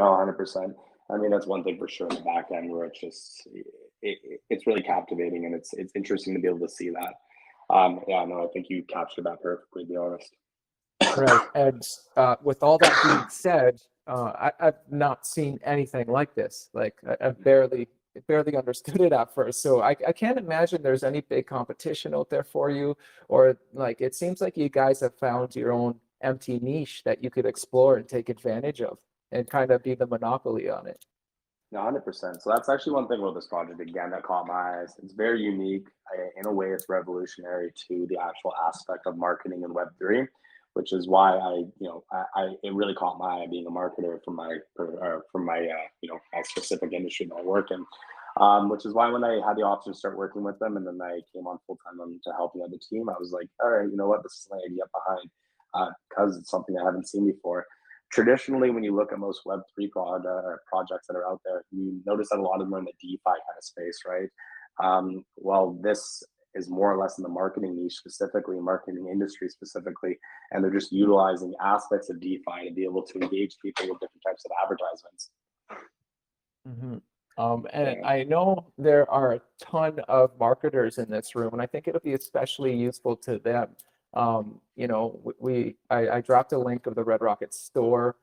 no, 100%. I mean, that's one thing for sure in the back end where it's just it's really captivating and it's interesting to be able to see that. Yeah, no, I think you captured that perfectly, to be honest. Right. And with all that being said, I've not seen anything like this. Like I've barely understood it at first. So I can't imagine there's any big competition out there for you, or like it seems like you guys have found your own empty niche that you could explore and take advantage of and kind of be the monopoly on it. No, 100%. So that's actually one thing with this project again that caught my eyes. It's very unique. In a way, it's revolutionary to the actual aspect of marketing in Web3, which is why it really caught my eye being a marketer from my my specific industry that I work in. Which is why when I had the option to start working with them, and then I came on full time to helping out the team, I was like, all right, you know what, this is something I can get behind because it's something I haven't seen before. Traditionally, when you look at most Web3 projects that are out there, you notice that a lot of them are in the DeFi kind of space, right? Well, this is more or less in the marketing niche specifically, marketing industry specifically, and they're just utilizing aspects of DeFi to be able to engage people with different types of advertisements. Mm-hmm. And Yeah. I know there are a ton of marketers in this room, and I think it'll be especially useful to them. I dropped a link of the Red Rocket store,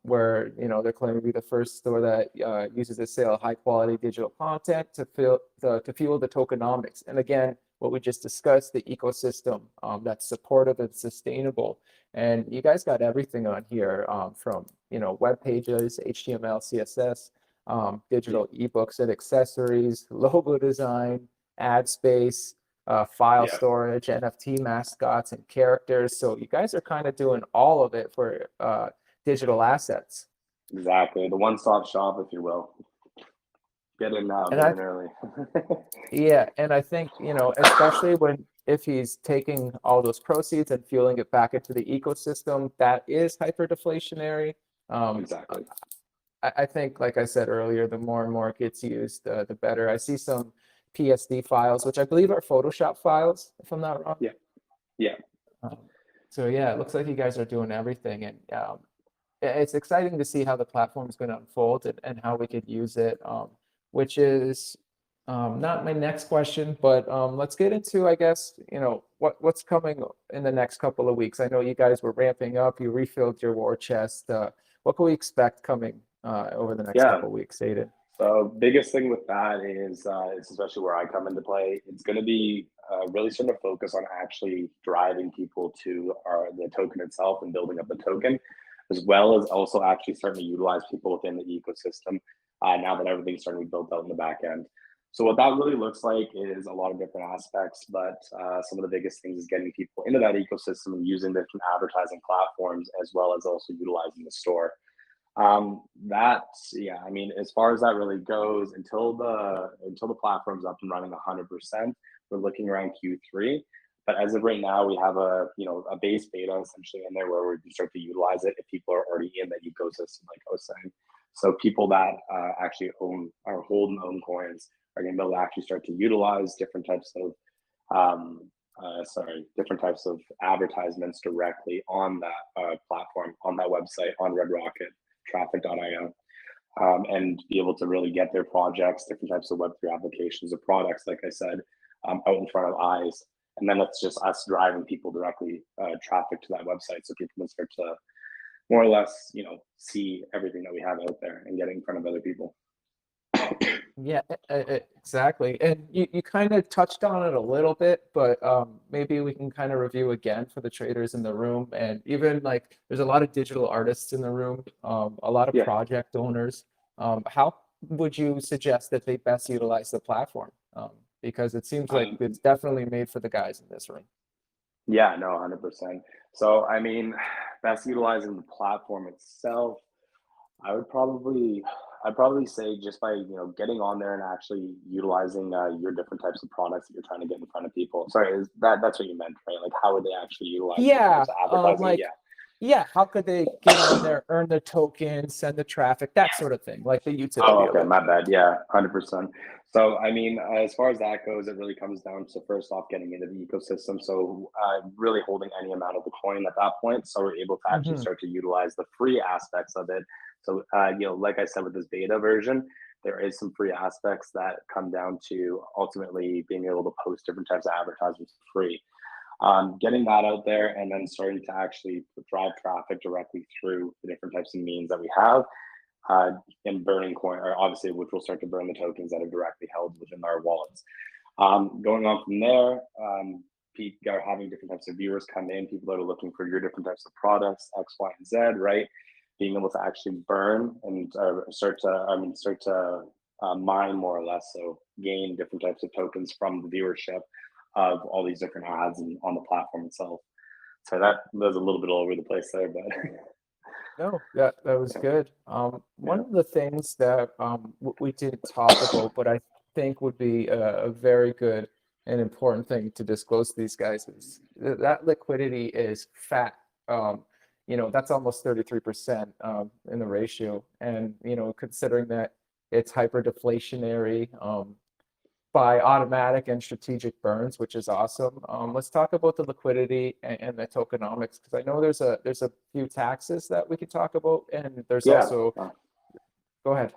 where they're claiming to be the first store that uses a sale of high quality digital content to fuel the tokenomics. And again, what we just discussed, the ecosystem that's supportive and sustainable. And you guys got everything on here, from web pages, HTML, CSS, digital ebooks and accessories, logo design, ad space, file Yeah. storage, NFT mascots, and characters. So you guys are kind of doing all of it for digital assets. Exactly. The one-stop shop, if you will. Get in now, And get I, in early. yeah, and I think, especially if he's taking all those proceeds and fueling it back into the ecosystem, that is hyper deflationary. Um, Exactly. I think, like I said earlier, the more and more it gets used, the better. I see some PSD files, which I believe are Photoshop files, if I'm not wrong. Yeah. Yeah. Um, so yeah, it looks like you guys are doing everything, and it's exciting to see how the platform is going to unfold and how we could use it. Which is not my next question, but let's get into, I guess, what's coming in the next couple of weeks. I know you guys were ramping up. You refilled your war chest. What can we expect coming over the next Yeah. couple of weeks, Aidan? So biggest thing with that is it's especially where I come into play. It's going to be really starting to focus on actually driving people to the token itself and building up the token, as well as also actually starting to utilize people within the ecosystem. Now that everything's starting to be built out in the back end. So what that really looks like is a lot of different aspects, but some of the biggest things is getting people into that ecosystem and using different advertising platforms, as well as also utilizing the store. Yeah, I mean, as far as that really goes, until the platform's up and running 100%, we're looking around Q3. But as of right now, we have a base beta essentially in there where we can start to utilize it if people are already in the ecosystem, like I was saying. So people that actually own or hold and own coins are going to be able to actually start to utilize different types of advertisements directly on that platform, on that website, on Red Rocket traffic.io, and be able to really get their projects, different types of Web3 applications or products, like I said, out in front of eyes. And then it's just us driving people directly traffic to that website so people can start to more or less, see everything that we have out there and get in front of other people. Yeah, exactly. And you kind of touched on it a little bit, but maybe we can kind of review again for the traders in the room. And even like there's a lot of digital artists in the room, a lot of Yeah. project owners. How would you suggest that they best utilize the platform? Because it seems like it's definitely made for the guys in this room. Yeah, no, 100%. So, I mean, best utilizing the platform itself, I'd probably say just by getting on there and actually utilizing your different types of products that you're trying to get in front of people. Sorry, that's what you meant, right? Like how would they actually utilize different Yeah, types of advertising? like, Yeah. yeah, how could they get on there, earn the token, send the traffic, that sort of thing, like the Oh, utility of okay, it. my bad. Yeah, 100%. So, I mean, as far as that goes, it really comes down to first off getting into the ecosystem. So, really holding any amount of the coin at that point. So, we're able to actually Hmm. start to utilize the free aspects of it So, like I said, with this beta version, there is some free aspects that come down to ultimately being able to post different types of advertisements for free. Getting that out there and then starting to actually drive traffic directly through the different types of means that we have, and burning coin, or obviously, which will start to burn the tokens that are directly held within our wallets. Going on from there, people are having different types of viewers come in, people that are looking for your different types of products, X, Y, and Z, right? Being able to actually burn and start to mine more or less, so gain different types of tokens from the viewership of all these different ads and on the platform itself. So that was a little bit all over the place there, but No, that was yeah. good. One of the things that we didn't talk about, but I think would be a very good and important thing to disclose to these guys is that liquidity is fat. That's almost 33% in the ratio, and considering that it's hyper deflationary. By automatic and strategic burns, which is awesome. Let's talk about the liquidity and the tokenomics, because I know there's a few taxes that we could talk about, and there's Yeah. also. Go ahead.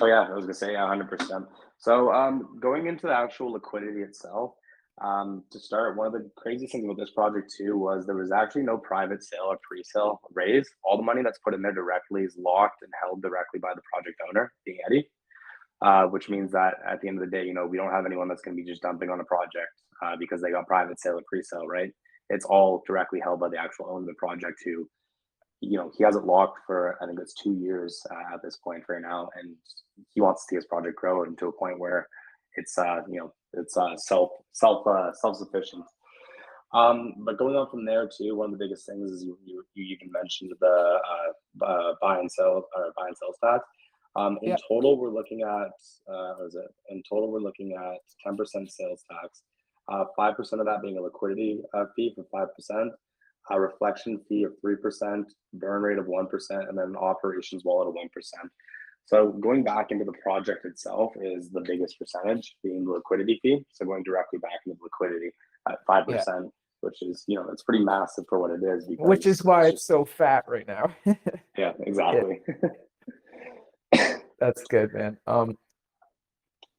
Oh yeah, I was gonna say 100%. So going into the actual liquidity itself, to start, one of the crazy things about this project too was there was actually no private sale or pre-sale raise. All the money that's put in there directly is locked and held directly by the project owner, being Eddie. Which means that at the end of the day, we don't have anyone that's going to be just dumping on a project because they got private sale or pre-sale, right? It's all directly held by the actual owner of the project who, he has it locked for, I think it's 2 years at this point right now. And he wants to see his project grow into a point where it's, it's self-sufficient. But going on from there too, one of the biggest things is you even mentioned the buy and sell tax. In total, we're looking at, In total, we're looking at 10% sales tax, 5% of that being a liquidity fee for 5%, a reflection fee of 3%, burn rate of 1%, and then an operations wallet of 1%. So going back into the project itself is the biggest percentage, being the liquidity fee. So going directly back into liquidity at 5%, which is, it's pretty massive for what it is. Which is why it's so fat right now. Yeah, exactly. That's good, man.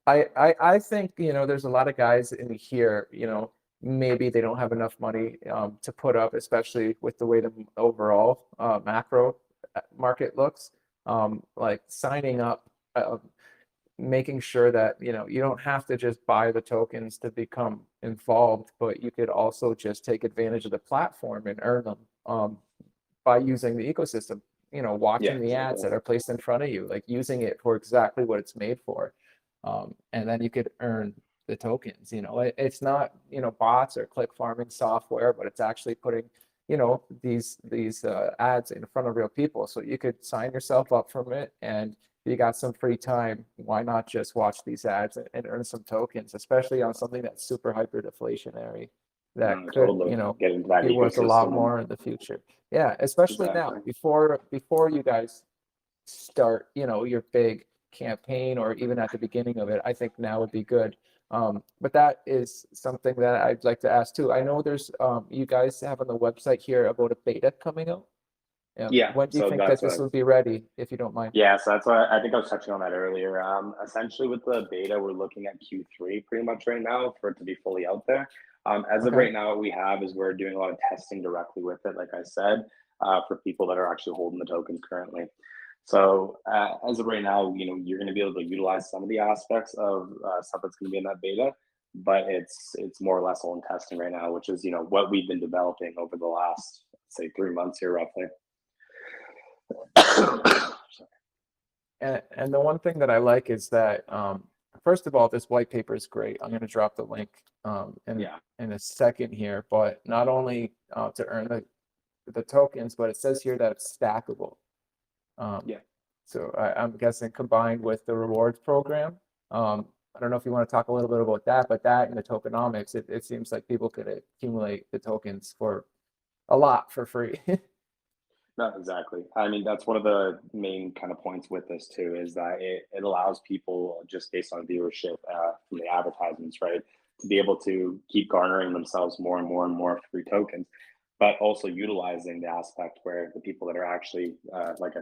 I think there's a lot of guys in here, maybe they don't have enough money to put up, especially with the way the overall macro market looks. Like signing up, making sure that you don't have to just buy the tokens to become involved, but you could also just take advantage of the platform and earn them by using the ecosystem. Watching the ads that are placed in front of you, like using it for exactly what it's made for. And then you could earn the tokens. It's not, bots or click farming software, but it's actually putting, these ads in front of real people. So you could sign yourself up from it, and if you got some free time, why not just watch these ads and earn some tokens, especially on something that's super hyper deflationary that could, get into that be worth a lot more in the future. Yeah, especially now, before you guys start, your big campaign, or even at the beginning of it, I think now would be good. But that is something that I'd like to ask too. I know there's you guys have on the website here about a beta coming out. When do you think that this will be ready, if you don't mind? Yeah, so that's why I think I was touching on that earlier. Essentially, with the beta, we're looking at Q3 pretty much right now for it to be fully out there. As of right now, what we have is we're doing a lot of testing directly with it, like I said, for people that are actually holding the tokens currently. So as of right now, you're going to be able to utilize some of the aspects of stuff that's going to be in that beta, but it's more or less all in testing right now, which is what we've been developing over the last, say, 3 months here roughly. And the one thing that I like is that first of all, this white paper is great. I'm going to drop the link in a second here, but not only to earn the tokens, but it says here that it's stackable. So I'm guessing combined with the rewards program. I don't know if you want to talk a little bit about that, but that and the tokenomics, it seems like people could accumulate the tokens for a lot for free. No, exactly. I mean, that's one of the main kind of points with this too, is that it allows people, just based on viewership from the advertisements, right, to be able to keep garnering themselves more and more and more free tokens, but also utilizing the aspect where the people that are actually, like I said,